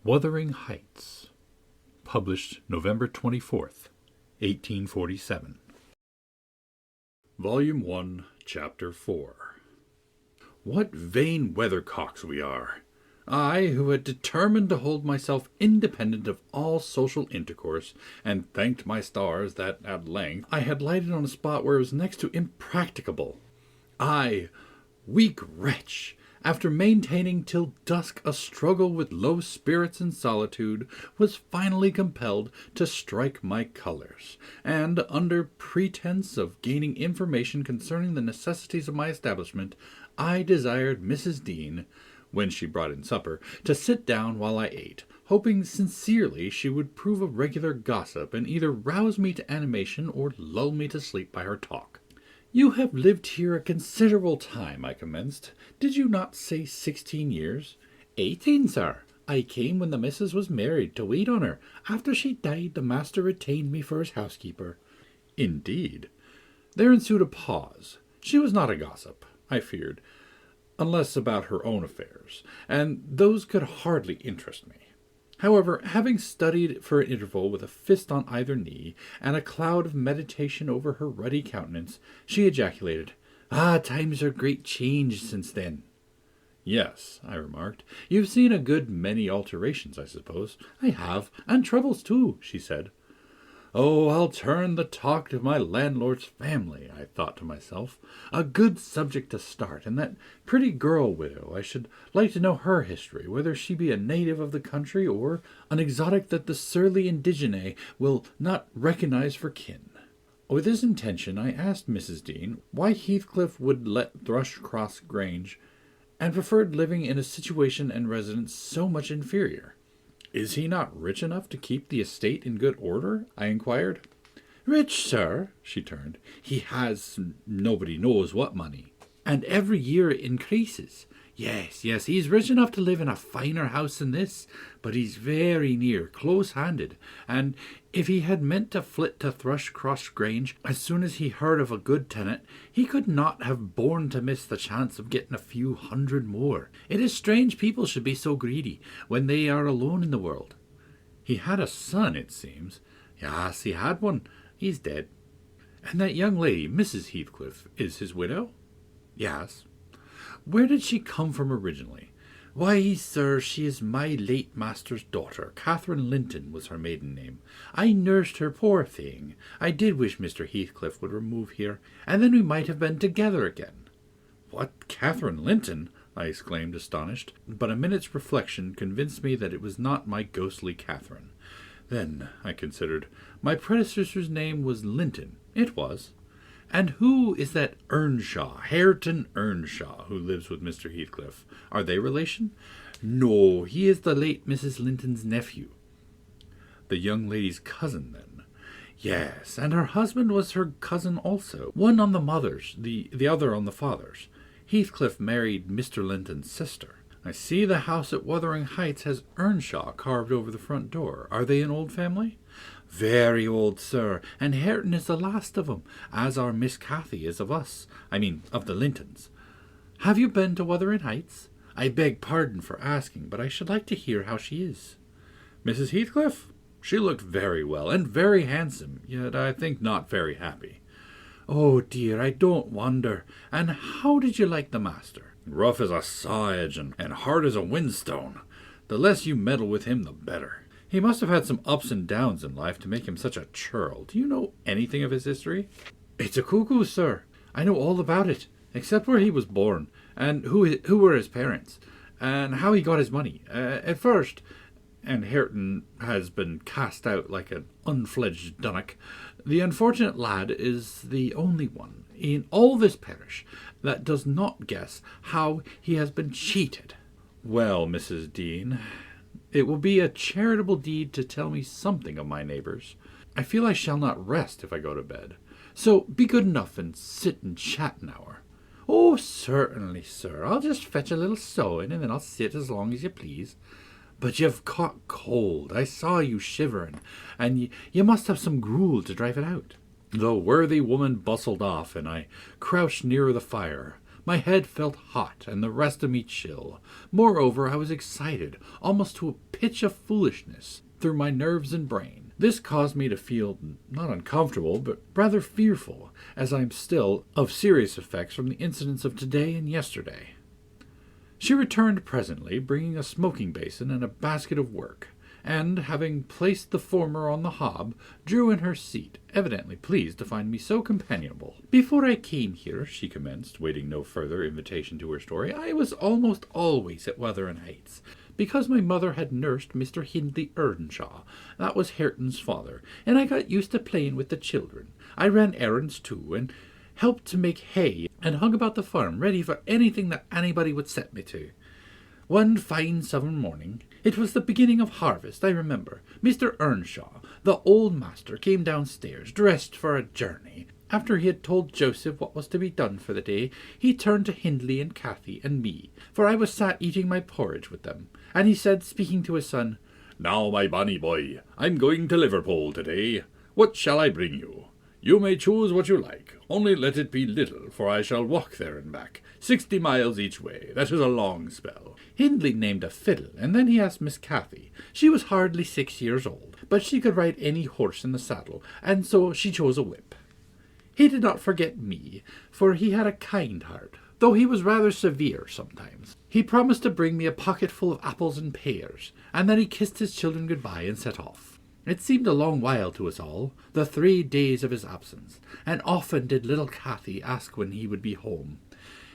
Wuthering Heights, published November 24th, 1847. Volume 1, Chapter 4. What vain weathercocks we are! I, who had determined to hold myself independent of all social intercourse, and thanked my stars that, at length, I had lighted on a spot where it was next to impracticable. I, weak wretch, after maintaining till dusk a struggle with low spirits and solitude, was finally compelled to strike my colours, and, under pretence of gaining information concerning the necessities of my establishment, I desired Mrs. Dean, when she brought in supper, to sit down while I ate, hoping sincerely she would prove a regular gossip, and either rouse me to animation or lull me to sleep by her talk. "You have lived here a considerable time," I commenced. "Did you not say 16 years?" 18, sir. I came when the missus was married, to wait on her. After she died, the master retained me for his housekeeper." Indeed. There ensued a pause. She was not a gossip, I feared, unless about her own affairs, and those could hardly interest me. However, having studied for an interval with a fist on either knee, and a cloud of meditation over her ruddy countenance, she ejaculated, "Ah, times are great changed since then." "Yes," I remarked, "you've seen a good many alterations, I suppose." "I have, and troubles too," she said. "Oh, I'll turn the talk to my landlord's family," I thought to myself. "A good subject to start, and that pretty girl widow. I should like to know her history, whether she be a native of the country, or an exotic that the surly indigene will not recognize for kin." With this intention, I asked Mrs. Dean why Heathcliff would let Thrushcross Grange, and preferred living in a situation and residence so much inferior. "Is he not rich enough to keep the estate in good order?" I inquired. "Rich, sir," she turned. "He has nobody knows what money, and every year it increases. Yes, he's rich enough to live in a finer house than this, but he's very near close-handed, and if he had meant to flit to Thrushcross Grange as soon as he heard of a good tenant, he could not have borne to miss the chance of getting a few hundred more. It is strange people should be so greedy when they are alone in the world." "He had a son, it seems." "Yes, he had one. He's dead." "And that young lady, Mrs. Heathcliff, is his widow?" "Yes." "Where did she come from originally?" "Why, sir, she is my late master's daughter. Catherine Linton was her maiden name. I nursed her, poor thing. I did wish Mr. Heathcliff would remove here, and then we might have been together again." "What, Catherine Linton?" I exclaimed, astonished, but a minute's reflection convinced me that it was not my ghostly Catherine. Then, I considered, my predecessor's name was Linton. It was. "And who is that Earnshaw, Hareton Earnshaw, who lives with Mr. Heathcliff? Are they relation?" "No, he is the late Mrs. Linton's nephew." "The young lady's cousin, then?" "Yes, and her husband was her cousin also, one on the mother's, the other on the father's. Heathcliff married Mr. Linton's sister. I see the house at Wuthering Heights has Earnshaw carved over the front door. Are they an old family?" "Very old, sir, and Hareton is the last of 'em, as our Miss Cathy is of us, of the Lintons." "Have you been to Wuthering Heights?" "I beg pardon for asking, but I should like to hear how she is." "Mrs. Heathcliff? She looked very well, and very handsome, yet I think not very happy." "Oh dear, I don't wonder. And how did you like the master?" "Rough as a saw edge, and hard as a whinstone. The less you meddle with him, the better. He must have had some ups and downs in life to make him such a churl. Do you know anything of his history?" "It's a cuckoo, sir. I know all about it, except where he was born, and who were his parents, and how he got his money. At first, and Hareton has been cast out like an unfledged dunnock, the unfortunate lad is the only one in all this parish that does not guess how he has been cheated." "Well, Mrs. Dean, it will be a charitable deed to tell me something of my neighbours. I feel I shall not rest if I go to bed. So be good enough and sit and chat an hour." "Oh, certainly, sir. I'll just fetch a little sewing, and then I'll sit as long as you please. But you've caught cold. I saw you shivering, and you must have some gruel to drive it out." The worthy woman bustled off, and I crouched nearer the fire, My head felt hot, and the rest of me chill. Moreover, I was excited, almost to a pitch of foolishness, through my nerves and brain. This caused me to feel not uncomfortable, but rather fearful, as I am still of serious effects from the incidents of today and yesterday. She returned presently, bringing a smoking basin and a basket of work, and, having placed the former on the hob, drew in her seat, evidently pleased to find me so companionable. "Before I came here," she commenced, waiting no further invitation to her story, "I was almost always at Wuthering Heights, because my mother had nursed Mr. Hindley Earnshaw, that was Hareton's father, and I got used to playing with the children. I ran errands too, and helped to make hay, and hung about the farm, ready for anything that anybody would set me to. One fine summer morning, it was the beginning of harvest, I remember, Mr. Earnshaw, the old master, came downstairs, dressed for a journey. After he had told Joseph what was to be done for the day, he turned to Hindley and Cathy and me, for I was sat eating my porridge with them, and he said, speaking to his son, 'Now, my bonny boy, I'm going to Liverpool today. What shall I bring you? You may choose what you like, only let it be little, for I shall walk there and back, 60 miles each way. That is a long spell.' Hindley named a fiddle, and then he asked Miss Cathy. She was hardly 6 years old, but she could ride any horse in the saddle, and so she chose a whip. He did not forget me, for he had a kind heart, though he was rather severe sometimes. He promised to bring me a pocketful of apples and pears, and then he kissed his children good-bye and set off. It seemed a long while to us all, the 3 days of his absence, and often did little Cathy ask when he would be home.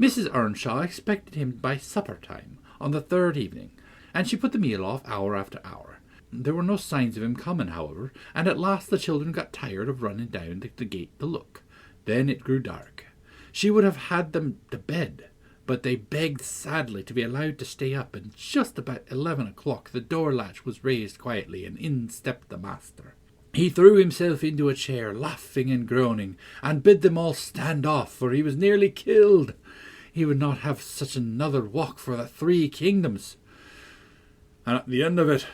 Mrs. Earnshaw expected him by supper-time on the 3rd evening, and she put the meal off hour after hour. There were no signs of him coming, however, and at last the children got tired of running down to the gate to look. Then it grew dark. She would have had them to bed, but they begged sadly to be allowed to stay up, and just about 11 o'clock the door latch was raised quietly, and in stepped the master. He threw himself into a chair, laughing and groaning, and bid them all stand off, for he was nearly killed. He would not have such another walk for the 3 kingdoms. And at the end of it,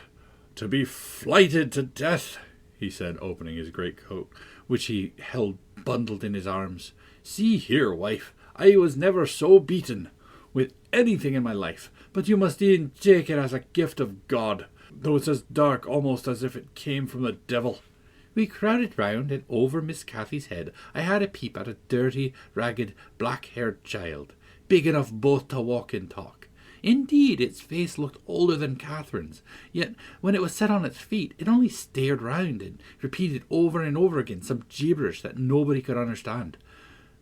to be flighted to death, he said, opening his greatcoat, which he held bundled in his arms. "See here, wife, I was never so beaten with anything in my life, but you must e'en take it as a gift of God, though it's as dark almost as if it came from the devil." We crowded round, and over Miss Cathy's head I had a peep at a dirty, ragged, black-haired child, big enough both to walk and talk. Indeed, its face looked older than Catherine's, yet when it was set on its feet, it only stared round and repeated over and over again some gibberish that nobody could understand.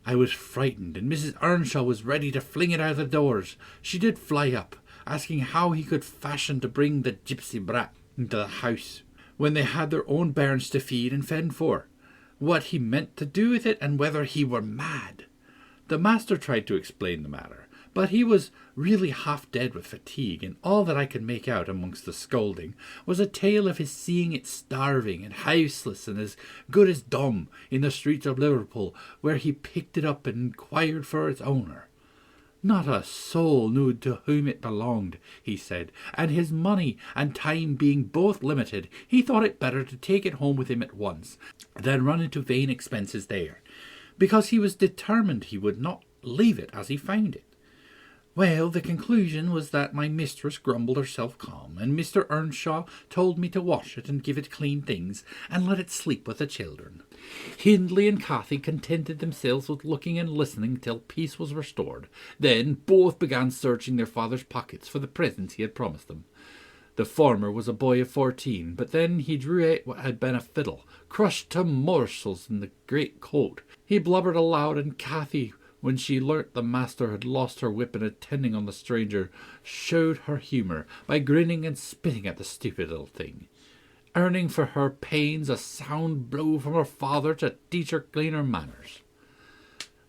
I was frightened, and Mrs. Earnshaw was ready to fling it out of the doors. She did fly up, asking how he could fashion to bring the gipsy brat into the house, when they had their own bairns to feed and fend for, what he meant to do with it, and whether he were mad. The master tried to explain the matter, but he was really half dead with fatigue, and all that I could make out amongst the scolding was a tale of his seeing it starving and houseless and as good as dumb in the streets of Liverpool, where he picked it up and inquired for its owner. Not a soul knew to whom it belonged, he said, and his money and time being both limited, he thought it better to take it home with him at once than run into vain expenses there, because he was determined he would not leave it as he found it. Well, the conclusion was that my mistress grumbled herself calm, and Mr. Earnshaw told me to wash it and give it clean things, and let it sleep with the children. Hindley and Cathy contented themselves with looking and listening till peace was restored. Then both began searching their father's pockets for the presents he had promised them. The former was a boy of 14, but then he drew out what had been a fiddle, crushed to morsels in the great coat. He blubbered aloud, and Cathy, when she learnt the master had lost her whip in attending on the stranger, showed her humour by grinning and spitting at the stupid little thing, earning for her pains a sound blow from her father to teach her cleaner manners.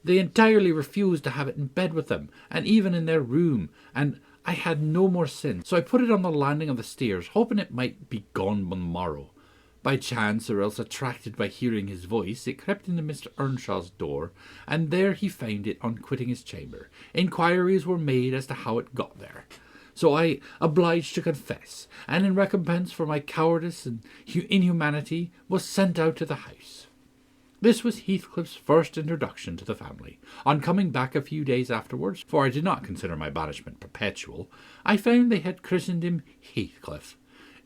They entirely refused to have it in bed with them, and even in their room, and I had no more sense, so I put it on the landing of the stairs, hoping it might be gone on the morrow. By chance, or else attracted by hearing his voice, it crept into Mr. Earnshaw's door, and there he found it on quitting his chamber. Inquiries were made as to how it got there, so I obliged to confess, and in recompense for my cowardice and inhumanity was sent out to the house. This was Heathcliff's first introduction to the family. On coming back a few days afterwards, for I did not consider my banishment perpetual, I found they had christened him Heathcliff.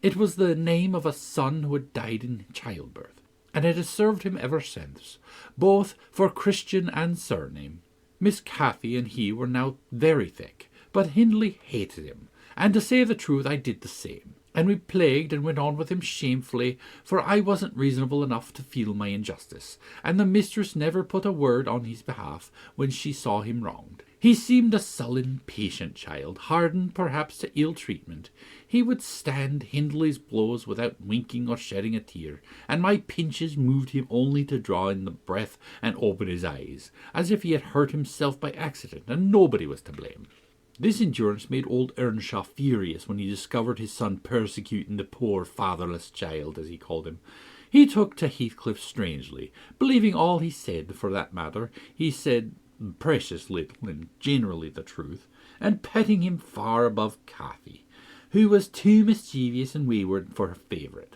It was the name of a son who had died in childbirth, and it has served him ever since, both for Christian and surname. Miss Cathy and he were now very thick, but Hindley hated him, and to say the truth I did the same, and we plagued and went on with him shamefully, for I wasn't reasonable enough to feel my injustice, and the mistress never put a word on his behalf when she saw him wronged. He seemed a sullen, patient child, hardened perhaps to ill treatment. He would stand Hindley's blows without winking or shedding a tear, and my pinches moved him only to draw in the breath and open his eyes, as if he had hurt himself by accident, and nobody was to blame. This endurance made old Earnshaw furious when he discovered his son persecuting the poor fatherless child, as he called him. He took to Heathcliff strangely, believing all he said. For that matter, he said precious little, and generally the truth, and petting him far above Cathy, who was too mischievous and wayward for her favourite.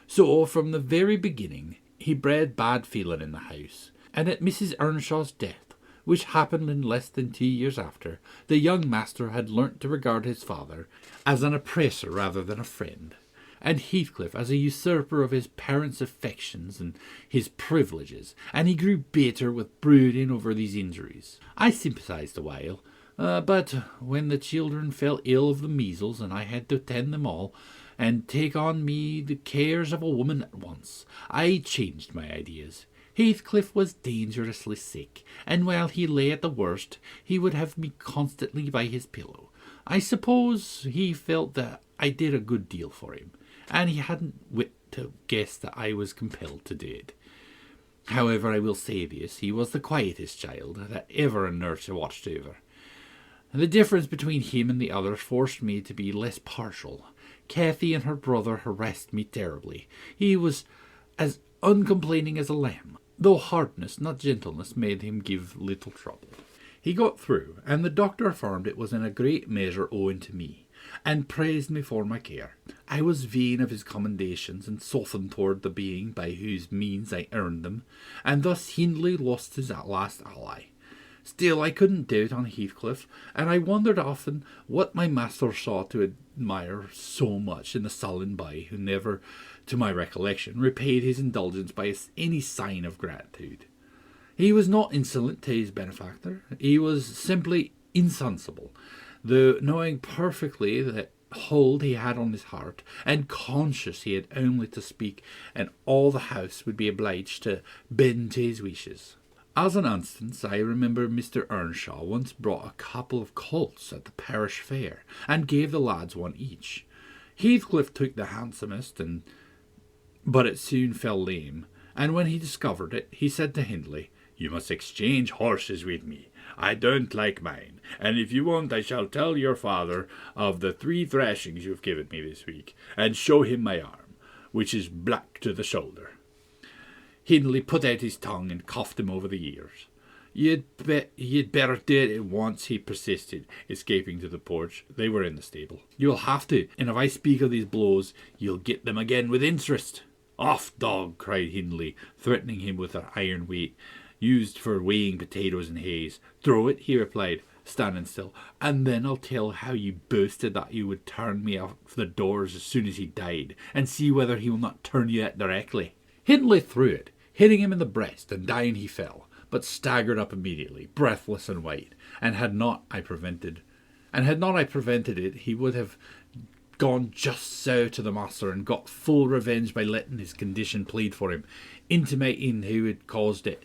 So, from the very beginning, he bred bad feeling in the house, and at Mrs. Earnshaw's death, which happened in less than 2 years after, the young master had learnt to regard his father as an oppressor rather than a friend, and Heathcliff as a usurper of his parents' affections and his privileges, and he grew bitter with brooding over these injuries. I sympathised a while, but when the children fell ill of the measles, and I had to tend them all, and take on me the cares of a woman at once, I changed my ideas. Heathcliff was dangerously sick, and while he lay at the worst, he would have me constantly by his pillow. I suppose he felt that I did a good deal for him, and he hadn't wit to guess that I was compelled to do it. However, I will say this, he was the quietest child that ever a nurse watched over. The difference between him and the others forced me to be less partial. Cathy and her brother harassed me terribly. He was as uncomplaining as a lamb, though hardness, not gentleness, made him give little trouble. He got through, and the doctor affirmed it was in a great measure owing to me, and praised me for my care. I was vain of his commendations, and softened toward the being by whose means I earned them, and thus Hindley lost his last ally. Still, I couldn't doubt on Heathcliff, and I wondered often what my master saw to admire so much in the sullen boy who never, to my recollection, repaid his indulgence by any sign of gratitude. He was not insolent to his benefactor. He was simply insensible, though knowing perfectly that hold he had on his heart, and conscious he had only to speak, and all the house would be obliged to bend to his wishes. As an instance, I remember Mr. Earnshaw once brought a couple of colts at the parish fair, and gave the lads one each. Heathcliff took the handsomest, but it soon fell lame, and when he discovered it, he said to Hindley, "You must exchange horses with me. I don't like mine, and if you won't, I shall tell your father of the 3 thrashings you've given me this week, and show him my arm, which is black to the shoulder." Hindley put out his tongue and cuffed him over the ears. You'd better do it at once," he persisted, escaping to the porch. They were in the stable. "You'll have to, and if I speak of these blows, you'll get them again with interest." "Off, dog!" cried Hindley, threatening him with an iron weight, used for weighing potatoes and hay. "Throw it," he replied, standing still, "and then I'll tell how you boasted that you would turn me out of the doors as soon as he died, and see whether he will not turn you out directly." Hindley threw it, hitting him in the breast, and down he fell, but staggered up immediately, breathless and white, and had not I prevented it, he would have gone just so to the master, and got full revenge by letting his condition plead for him, intimating who had caused it.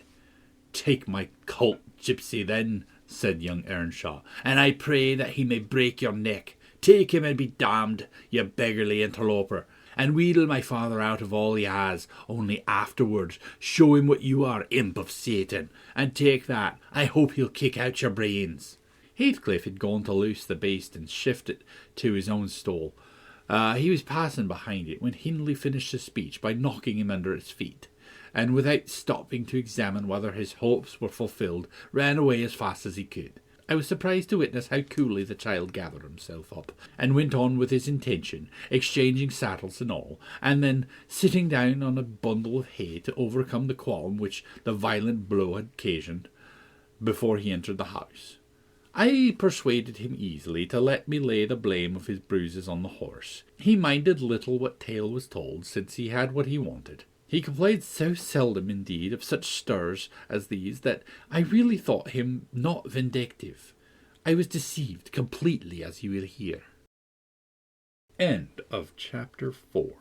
"Take my colt, gypsy, then," said young Earnshaw, "and I pray that he may break your neck. Take him and be damned, you beggarly interloper, and wheedle my father out of all he has, only afterwards show him what you are, imp of Satan, and take that. I hope he'll kick out your brains." Heathcliff had gone to loose the beast and shift it to his own stall. He was passing behind it when Hindley finished his speech by knocking him under his feet, and without stopping to examine whether his hopes were fulfilled, ran away as fast as he could. I was surprised to witness how coolly the child gathered himself up, and went on with his intention, exchanging saddles and all, and then sitting down on a bundle of hay to overcome the qualm which the violent blow had occasioned before he entered the house. I persuaded him easily to let me lay the blame of his bruises on the horse. He minded little what tale was told, since he had what he wanted. He complained so seldom, indeed, of such stirs as these, that I really thought him not vindictive. I was deceived completely, as you will hear. End of chapter 4.